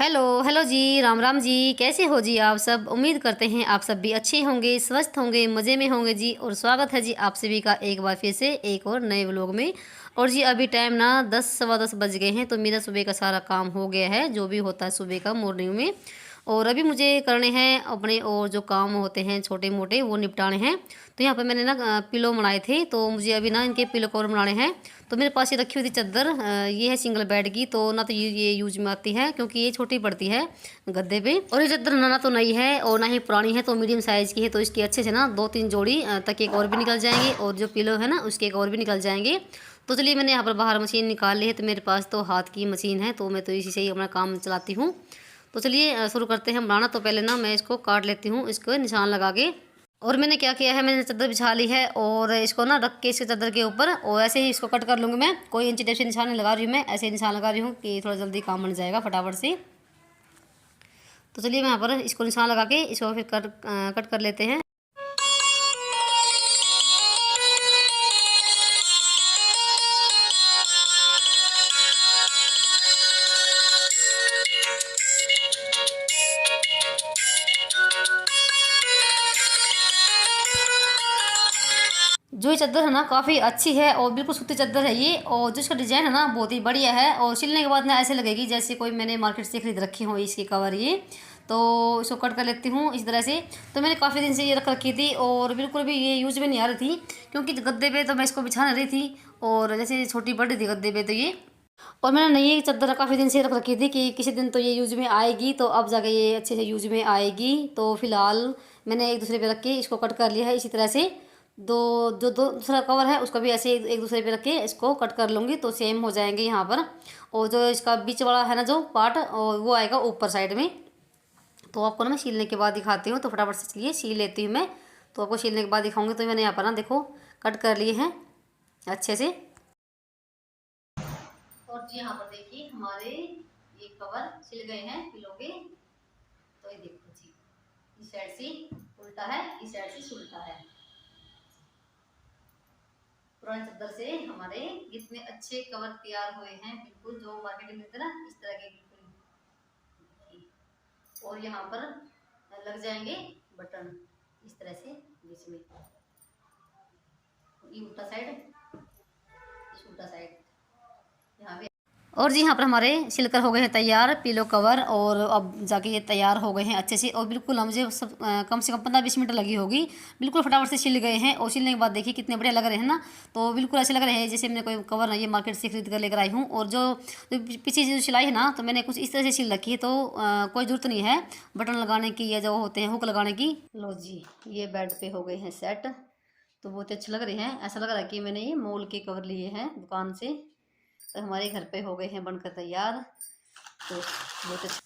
Hello hello जी, राम राम जी। कैसे हो जी आप सब? उम्मीद करते हैं आप सब भी अच्छे होंगे, स्वस्थ होंगे, मज़े में होंगे जी। और स्वागत है जी आप सभी का एक बार फिर से एक और नए व्लॉग में। और जी अभी टाइम ना 10 सवा 10 बज गए हैं, तो मेरा सुबह का सारा काम हो गया है, जो भी होता है सुबह का मॉर्निंग में। और अभी मुझे करने हैं अपने और जो काम होते हैं छोटे मोटे, वो निपटाने हैं। तो यहाँ पर मैंने ना पिलो बनाए थे, तो मुझे अभी ना इनके पिलो कवर बनाने हैं। तो मेरे पास ये रखी हुई थी चादर, ये है सिंगल बेड की। तो ना तो ये यूज में आती है, क्योंकि ये छोटी पड़ती है गद्दे पे। और ये चादर ना तो नई है और ना ही पुरानी है, तो मीडियम साइज़ की है। तो इसकी अच्छे से ना 2-3 जोड़ी तकिए और भी निकल जाएंगे, और जो पिलो है ना उसके एक और भी निकल जाएंगे। तो चलिए, मैंने यहाँ पर बाहर मशीन निकाल ली है। तो मेरे पास तो हाथ की मशीन है, तो मैं तो इसी से ही अपना काम चलाती हूँ। तो चलिए शुरू करते हैं बनाना। तो पहले ना मैं इसको काट लेती हूँ, इसको निशान लगा के। और मैंने क्या किया है, मैंने चादर बिछा ली है और इसको ना रख के इसके चादर के ऊपर, और ऐसे ही इसको कट कर लूँगी मैं। कोई इंची टेप से निशान नहीं लगा रही हूँ मैं, ऐसे ही निशान लगा रही हूँ कि थोड़ा जल्दी काम बन जाएगा फटाफट से। तो चलिए, मैं यहाँ पर इसको निशान लगा के इसको फिर कट कर लेते हैं। जो ये चादर है ना काफ़ी अच्छी है और बिल्कुल सूती चादर है ये। और जो इसका डिज़ाइन है ना बहुत ही बढ़िया है, और सिलने के बाद ना ऐसे लगेगी जैसे कोई मैंने मार्केट से खरीद रखी हो इसकी कवर ये। तो इसको कट कर लेती हूँ इस तरह से। तो मैंने काफ़ी दिन से ये रख रखी थी और बिल्कुल भी ये यूज में नहीं आ रही थी, क्योंकि गद्दे पे तो मैं इसको बिछा नहीं रही थी, और जैसे छोटी बढ़ रही थी गद्दे पे तो ये। और मैंने नई चादर काफ़ी दिन से रख रखी थी कि किसी दिन तो ये यूज में आएगी, तो अब जाके ये अच्छे से यूज में आएगी। तो फिलहाल मैंने एक दूसरे पे रख के इसको कट कर लिया है इसी तरह से। दो दूसरा कवर है उसका भी ऐसे एक दूसरे पे रख के इसको कट कर लूँगी, तो सेम हो जाएंगे यहाँ पर। और जो इसका बीच वाला है ना जो पार्ट, और वो आएगा ऊपर साइड में। तो आपको ना मैं सीलने के बाद दिखाती हूँ, तो फटाफट से चलिए सील लेती हूँ मैं। तो आपको सीलने के बाद दिखाऊंगी। तो मैंने यहाँ पर ना देखो कट कर लिए हैं अच्छे से। और जी यहाँ पर देखिए हमारे ये कवर सिल गए हैं पिलो के। तो ये देखो जी, इस साइड से उल्टा है, इस साइड से उल्टा है। पुरानी चादर से हमारे इतने अच्छे कवर तैयार हुए हैं, बिल्कुल जो मार्केट में मिलते ना इस तरह के बिल्कुल। और यहाँ पर लग जाएंगे बटन इस तरह से बीच में, ये उल्टा साइड, इस उल्टा साइड यहाँ पे। और जी यहाँ पर हमारे सिलकर हो गए हैं तैयार पिलो कवर, और अब जाके ये तैयार हो गए हैं अच्छे से। और बिल्कुल मुझे सब कम से कम 15-20 मिनट लगी होगी, बिल्कुल फटाफट से सिल गए हैं। और सिलने के बाद देखिए कितने बढ़िया लग रहे हैं ना। तो बिल्कुल ऐसे लग रहे हैं जैसे मैंने कोई कवर ये मार्केट से खरीद कर लेकर आई हूँ। और जो पीछे जो सिलाई है ना, तो मैंने कुछ इस तरह से सिल रखी है। तो कोई ज़रूरत नहीं है बटन लगाने की या जो होते हैं हुक लगाने की। लो जी, ये बेड पे हो गए हैं सेट। तो बहुत ही अच्छे लग रहे हैं, ऐसा लग रहा है कि मैंने ये मॉल के कवर लिए हैं दुकान से। तो हमारे घर पे हो गए हैं बनकर तैयार। तो बहुत अच्छा।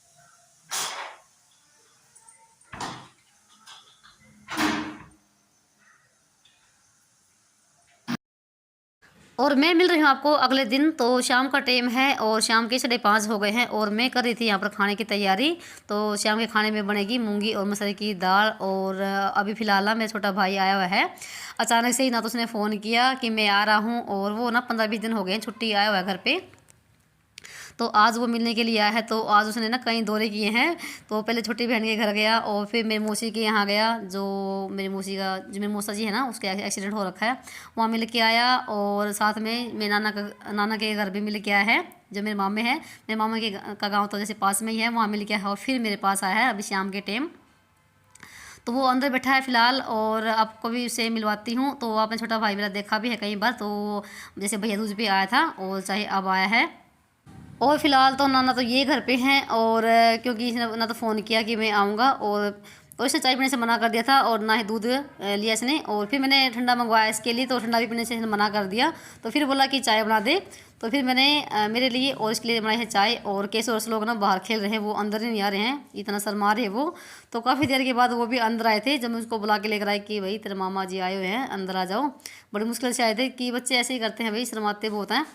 और मैं मिल रही हूँ आपको अगले दिन। तो शाम का टाइम है और शाम के 5:30 हो गए हैं, और मैं कर रही थी यहाँ पर खाने की तैयारी। तो शाम के खाने में बनेगी मूंगी और मसाले की दाल। और अभी फ़िलहाल ना मेरा छोटा भाई आया हुआ है अचानक से ही। ना तो उसने फ़ोन किया कि मैं आ रहा हूँ, और वो ना 15-20 दिन हो गए हैं छुट्टी आया हुआ है घर पे। तो आज वो मिलने के लिए आया है। तो आज उसने ना कई दौरे किए हैं। तो पहले छोटी बहन के घर गया, और फिर मेरी मौसी के यहाँ गया, जो मेरी मौसी का जो मेरी मौसा जी है ना उसके एक्सीडेंट हो रखा है, वहाँ मिल के आया। और साथ में मेरे नाना के घर भी मिल के आया है, जो मेरे मामे हैं। मेरे मामा का गाँव तो जैसे पास में ही है, वहाँ मिल के आया। और फिर मेरे पास आया है अभी शाम के टाइम। तो वो अंदर बैठा है फ़िलहाल, और आपको भी उससे मिलवाती हूँ। तो आपने छोटा भाई मेरा देखा भी है कई बार, तो जैसे भैया दूज पे आया था और चाहे अब आया है। और फ़िलहाल तो नाना तो ये घर पे हैं। और क्योंकि इसने ना तो फ़ोन किया कि मैं आऊँगा, और इसने चाय पीने से मना कर दिया था, और ना ही दूध लिया इसने। और फिर मैंने ठंडा मंगवाया इसके लिए, तो ठंडा भी पीने से इसने मना कर दिया। तो फिर बोला कि चाय बना दे। तो फिर मैंने मेरे लिए और इसके लिए बनाई है चाय। और कैसे और लोग ना बाहर खेल रहे हैं, वो अंदर ही नहीं आ रहे हैं, इतना शर्मा रहे हैं वो। तो काफ़ी देर के बाद वो भी अंदर आए थे, जब मैं उसको बुला के लेकर आई कि भाई तेरे मामा जी आए हुए हैं, अंदर आ जाओ। बड़ी मुश्किल से आए थे, कि बच्चे ऐसे ही करते हैं भाई, शर्माते बहुत हैं।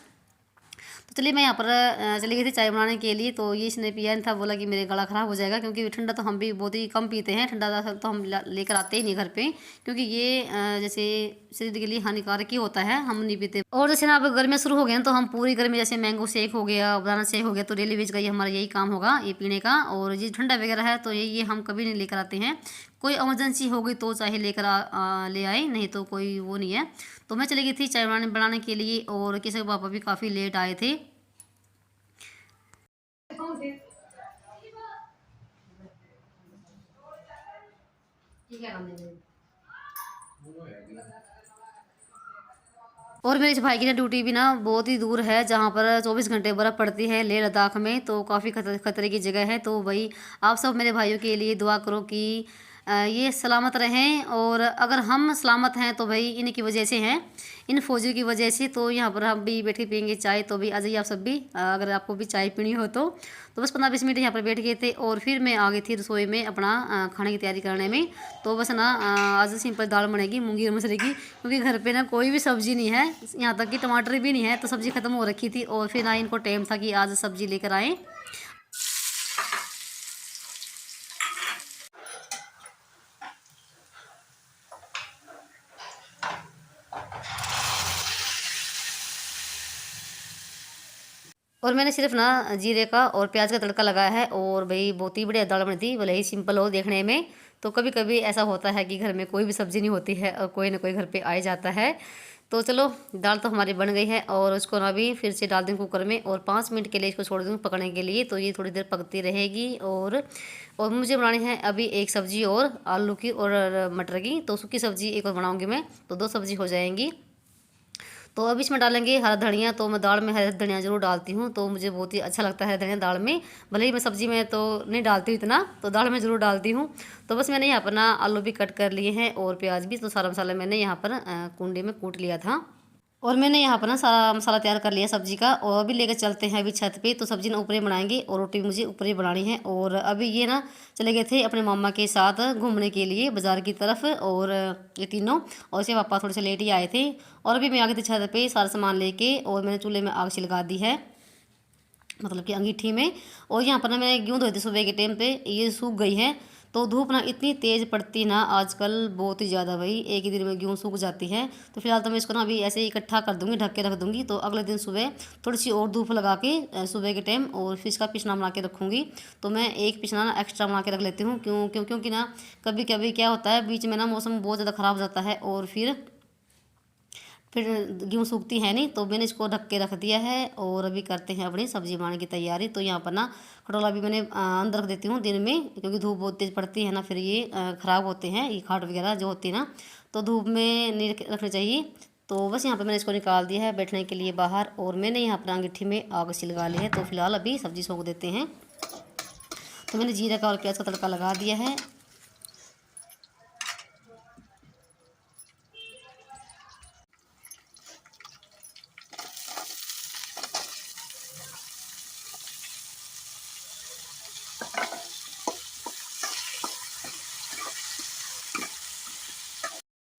तो चलिए मैं यहाँ पर चली गई थी चाय बनाने के लिए। तो ये इसने पिया नहीं था, बोला कि मेरे गला ख़राब हो जाएगा, क्योंकि ठंडा तो हम भी बहुत ही कम पीते हैं। ठंडा तो हम लेकर आते ही नहीं घर पे, क्योंकि ये जैसे शरीर के लिए हानिकारक ही होता है, हम नहीं पीते। और जैसे ना अब गर्मियाँ शुरू हो गए हैं तो हम पूरी गर्मी जैसे मैंगो शेक हो गया, बनाना शेक हो गया, तो डेली बेच का ये हमारा यही काम होगा ये पीने का। और ये ठंडा वगैरह है तो ये हम कभी नहीं लेकर आते हैं। कोई इमरजेंसी हो गई तो चाहे लेकर ले आए, नहीं तो कोई वो नहीं है। तो मैं चली गई थी चाय बनाने के लिए, और किसी के पापा भी काफ़ी लेट आए थे। और मेरे इस भाई की ना ड्यूटी भी ना बहुत ही दूर है, जहाँ पर 24 घंटे बर्फ़ पड़ती है लेह लद्दाख में, तो काफ़ी खतरे की जगह है। तो भाई आप सब मेरे भाइयों के लिए दुआ करो कि ये सलामत रहें। और अगर हम सलामत हैं तो भाई इनकी वजह से हैं, इन फौजियों की वजह से। तो यहाँ पर हम भी बैठे पियेंगे चाय, तो भी आ जाइए आप सब भी, अगर आपको भी चाय पीनी हो तो। बस 15-20 मिनट यहाँ पर बैठ गए थे, और फिर मैं आ गई थी रसोई में अपना खाने की तैयारी करने में। तो बस ना आज सिंपल दाल बनेगी मूंगी और मसरे की, क्योंकि घर पे ना कोई भी सब्ज़ी नहीं है, यहाँ तक कि टमाटर भी नहीं है, तो सब्ज़ी ख़त्म हो रखी थी। और फिर ना इनको टाइम था कि आज सब्ज़ी लेकर आएँ। और मैंने सिर्फ ना जीरे का और प्याज का तड़का लगाया है, और भाई बहुत ही बढ़िया दाल बनी थी, भले ही सिंपल हो देखने में। तो कभी कभी ऐसा होता है कि घर में कोई भी सब्ज़ी नहीं होती है और कोई ना कोई घर पे आ ही जाता है। तो चलो दाल तो हमारी बन गई है, और उसको ना भी फिर से डाल दूँ कुकर में, और 5 मिनट के लिए इसको छोड़ दूँ पकने के लिए। तो ये थोड़ी देर पकती रहेगी। और मुझे बनानी है अभी एक सब्ज़ी और, आलू की और मटर की। तो सूखी सब्ज़ी एक और बनाऊँगी मैं, तो 2 सब्ज़ी हो जाएंगी। तो अब इसमें डालेंगे हरा धनिया। तो मैं दाल में हरा धनिया ज़रूर डालती हूँ, तो मुझे बहुत ही अच्छा लगता है धनिया दाल में। भले ही मैं सब्ज़ी में तो नहीं डालती हूँ इतना, तो दाल में ज़रूर डालती हूँ। तो बस मैंने यहाँ पर ना आलू भी कट कर लिए हैं, और प्याज भी। तो सारा मसाला मैंने यहाँ पर कुंडे में कूट लिया था। और मैंने यहाँ पर ना सारा मसाला तैयार कर लिया सब्जी का, और अभी लेकर चलते हैं अभी छत पे। तो सब्जी ना ऊपर ही बनाएंगे, और रोटी मुझे ऊपर ही बनानी है। और अभी ये ना चले गए थे अपने मामा के साथ घूमने के लिए बाज़ार की तरफ, और ये तीनों, और इसके पापा थोड़े से लेट ही आए थे। और अभी मैं आ गई थी छत पे सारा सामान लेके, और मैंने चूल्हे में आग छिलका दी है, मतलब कि अंगीठी में। और यहाँ पर ना मैंने गेहूँ धोई थी सुबह के टाइम पे, ये सूख गई है। तो धूप ना इतनी तेज़ पड़ती ना आजकल, बहुत ही ज़्यादा भाई, एक ही दिन में गेहूँ सूख जाती है। तो फिलहाल तो मैं इसको ना अभी ऐसे ही इकट्ठा कर दूँगी, ढक के रख दूँगी। तो अगले दिन सुबह थोड़ी सी और धूप लगा के सुबह के टाइम, और फिर इसका पिसना बना के रखूँगी। तो मैं एक पिसना ना एक्स्ट्रा बना के रख लेती हूँ, क्योंकि ना कभी कभी क्या होता है, बीच में ना मौसम बहुत ज़्यादा ख़राब हो जाता है, और फिर गेहूँ सूखती है नहीं। तो मैंने इसको ढक के रख दिया है, और अभी करते हैं अपनी सब्ज़ी बनाने की तैयारी। तो यहाँ पर ना खटोला भी मैंने अंदर रख देती हूँ दिन में, क्योंकि धूप बहुत तेज़ पड़ती है ना, फिर ये ख़राब होते हैं, ये खाट वगैरह जो होती है ना, तो धूप में नहीं रखनी चाहिए। तो बस यहाँ पर मैंने इसको निकाल दिया है बैठने के लिए बाहर, और मैंने यहाँ पर अंगीठी में आग सिलगा ली है। तो फिलहाल अभी सब्ज़ी सूख देते हैं। तो मैंने जीरा का और प्याज का तड़का लगा दिया है।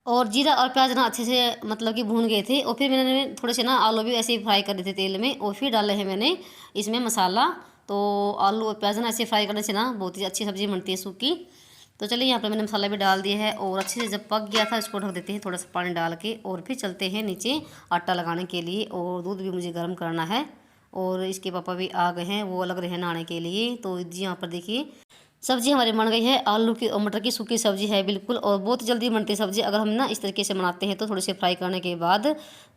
और जीरा और प्याज ना अच्छे से मतलब कि भून गए थे, और फिर मैंने थोड़े से ना आलू भी ऐसे ही फ्राई कर दिए थे तेल में, और फिर डाले हैं मैंने इसमें मसाला। तो आलू और प्याज ना ऐसे फ्राई करने से ना बहुत ही अच्छी सब्ज़ी बनती है सूखी। तो चलिए यहाँ पर मैंने मसाला भी डाल दिया है, और अच्छे से जब पक गया था इसको ढक देते हैं थोड़ा सा पानी डाल के, और फिर चलते हैं नीचे आटा लगाने के लिए। और दूध भी मुझे गर्म करना है, और इसके पापा भी आ गए हैं, वो अलग रहे नहाने के लिए। तो जी यहाँ पर देखिए सब्जी हमारी बन गई है, आलू की और मटर की सूखी सब्जी है बिल्कुल, और बहुत जल्दी बनती है सब्जी अगर हम ना इस तरीके से बनाते हैं, तो थोड़े से फ्राई करने के बाद।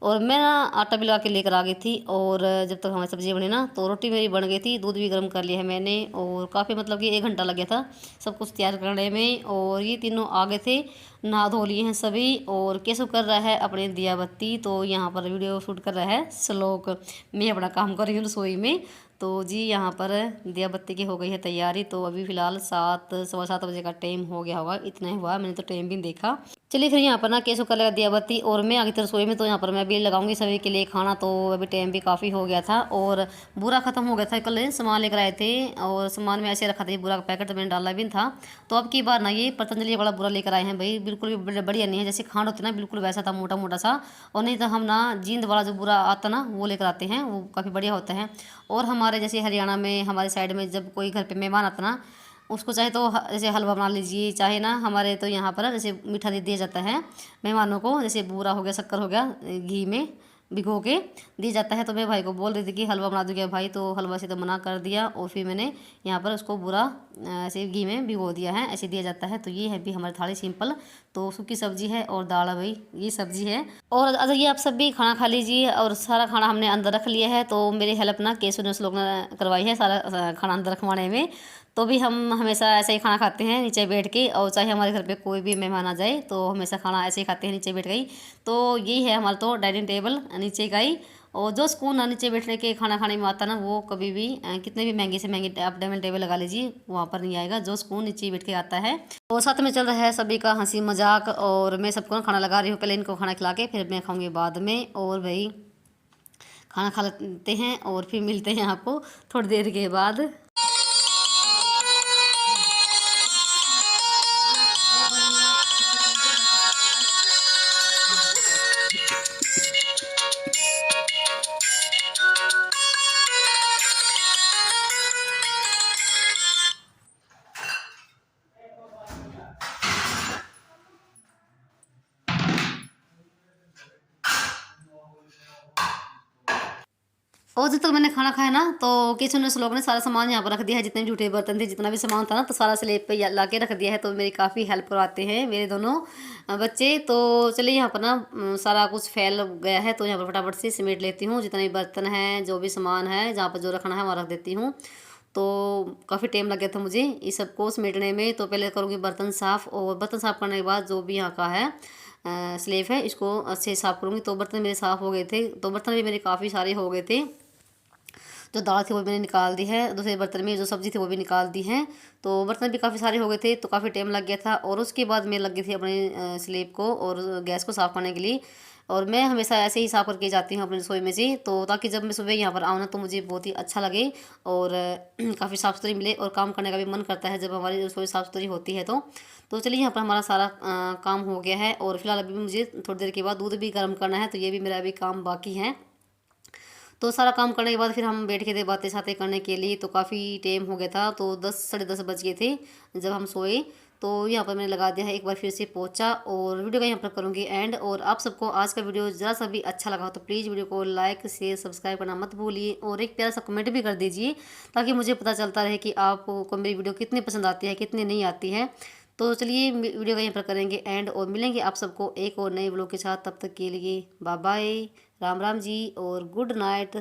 और मैं ना आटा भी लगा के लेकर आ गई थी, और जब तक हमारी सब्जी बनी ना, तो रोटी मेरी बन गई थी, दूध भी गर्म कर लिया है मैंने। और काफ़ी मतलब कि 1 घंटा लग गया था सब कुछ तैयार करने में। और ये तीनों आ गए थे, नहा धो लिए हैं सभी। और केशव कर रहा है अपने दिया बत्ती, तो यहाँ पर वीडियो शूट कर रहा है श्लोक, मैं अपना काम कर रही हूँ रसोई में। तो जी यहाँ पर दिया बत्ती की हो गई है तैयारी। तो अभी फ़िलहाल 7 सवा 7 बजे का टाइम हो गया होगा, इतना ही हुआ, मैंने तो टाइम भी नहीं देखा। चलिए फिर यहाँ पर ना केसु कर लगा दिया बत्ती, और मैं आगे रसोई में। तो यहाँ पर मैं भी लगाऊंगी सभी के लिए खाना। तो अभी टाइम भी काफ़ी हो गया था, और बुरा ख़त्म हो गया था। कल सामान लेकर आए थे, और सामान में ऐसे रखा था बुरा का पैकेट, तो मैंने डाला भी था। तो अब की बार ना ये पतंजलि वाला बुरा लेकर आए हैं भाई, बिल्कुल भी बढ़िया नहीं है। जैसे खांड होती है ना बिल्कुल वैसा था, मोटा मोटा सा। और नहीं तो हम ना जींद वाला जो बुरा आता ना वो लेकर आते हैं, वो काफ़ी बढ़िया होता है। और हमारे जैसे हरियाणा में हमारे साइड में जब कोई घर पे मेहमान आता ना, उसको चाहे तो जैसे हलवा बना लीजिए, चाहे ना हमारे तो यहाँ पर जैसे मीठा दे दिया जाता है मेहमानों को, जैसे बूरा हो गया, शक्कर हो गया, घी में भिगो के दिया जाता है। तो मैं भाई को बोल रही थी कि हलवा बना दूँ क्या भाई, तो हलवा से तो मना कर दिया। और फिर मैंने यहाँ पर उसको बुरा ऐसे घी में भिगो दिया है, ऐसे दिया जाता है। तो ये है भी हमारी थाली सिंपल। तो सूखी सब्जी है और दाल है भाई, ये सब्जी है। और अगर ये आप सब भी खाना खा लीजिए। और सारा खाना हमने अंदर रख लिया है। तो मेरी हेल्प ना केसु ने लोग ने करवाई है सारा खाना अंदर रखवाने में। तो भी हम हमेशा ऐसे ही खाना खाते हैं नीचे बैठ के। और चाहे हमारे घर पे कोई भी मेहमान आ जाए तो हमेशा खाना ऐसे ही खाते हैं नीचे बैठ गई। तो यही है हमारा तो डाइनिंग टेबल नीचे का ही। और जो सुकून ना नीचे बैठने के खाना खाने में आता ना, वो कभी भी कितने भी महंगे से महंगे आप डाइनिंग टेबल लगा लीजिए, वहाँ पर नहीं आएगा जो सुकून नीचे बैठ के आता है। और साथ में चल रहा है सभी का हंसी मजाक। और मैं सबको खाना लगा रही हूँ, पहले इनको खाना खिला के फिर मैं खाऊंगी बाद में। और भाई खाना खा लेते हैं और फिर मिलते हैं आपको थोड़ी देर के बाद। और जब तक मैंने खाना खाया ना, तो किचन में लोग ने सारा सामान यहाँ पर रख दिया है, जितने भी झूठे बर्तन थे, जितना भी सामान था ना, तो सारा स्लेब पे ला के रख दिया है। तो मेरी काफ़ी हेल्प करवाते हैं मेरे दोनों बच्चे। तो चलिए यहाँ पर ना सारा कुछ फैल गया है, तो यहाँ पर फटाफट से समेट लेती हूँ। जितने भी बर्तन हैं, जो भी सामान है, जहाँ पर जो रखना है वहाँ रख देती हूँ। तो काफ़ी टाइम लग गया था मुझे इस सबको समेटने में। तो पहले करूँगी बर्तन साफ़। और बर्तन साफ़ करने के बाद जो भी यहाँ का है स्लेब है, इसको अच्छे से साफ़ करूँगी। तो बर्तन मेरे साफ़ हो गए थे। तो बर्तन भी मेरे काफ़ी सारे हो गए थे। जो दाल थी वो मैंने निकाल दी है, दूसरे बर्तन में जो सब्ज़ी थी वो भी निकाल दी है। तो बर्तन भी काफ़ी सारे हो गए थे, तो काफ़ी टाइम लग गया था। और उसके बाद मैं लग गई थी अपने स्लेब को और गैस को साफ़ करने के लिए। और मैं हमेशा ऐसे ही साफ़ करके जाती हूँ अपनी रसोई में से, तो ताकि जब मैं सुबह यहाँ पर आऊँ ना, तो मुझे बहुत ही अच्छा लगे और काफ़ी साफ़ सुथरी मिले। और काम करने का भी मन करता है जब हमारी रसोई साफ़ सुथरी होती है। तो चलिए यहाँ पर हमारा सारा काम हो गया है। और फिलहाल अभी मुझे थोड़ी देर के बाद दूध भी गर्म करना है, तो ये भी मेरा अभी काम बाकी है। तो सारा काम करने के बाद फिर हम बैठ गए थे बातें शातें करने के लिए। तो काफ़ी टाइम हो गया था, तो 10 साढ़े 10 बज गए थे जब हम सोए। तो यहाँ पर मैंने लगा दिया है एक बार फिर से पोछा। और वीडियो का यहाँ पर करूँगी एंड। और आप सबको आज का वीडियो ज़रा सा भी अच्छा लगा हो तो प्लीज़ वीडियो को लाइक शेयर सब्सक्राइब करना मत भूलिए। और एक प्यारा सा कमेंट भी कर दीजिए, ताकि मुझे पता चलता रहे कि आपको मेरी वीडियो कितनी पसंद आती है, कितनी नहीं आती है। तो चलिए वीडियो का यहाँ पर करेंगे एंड। और मिलेंगे आप सबको एक और नए व्लॉग के साथ। तब तक के लिए बाय बाय, राम राम जी और गुड नाइट।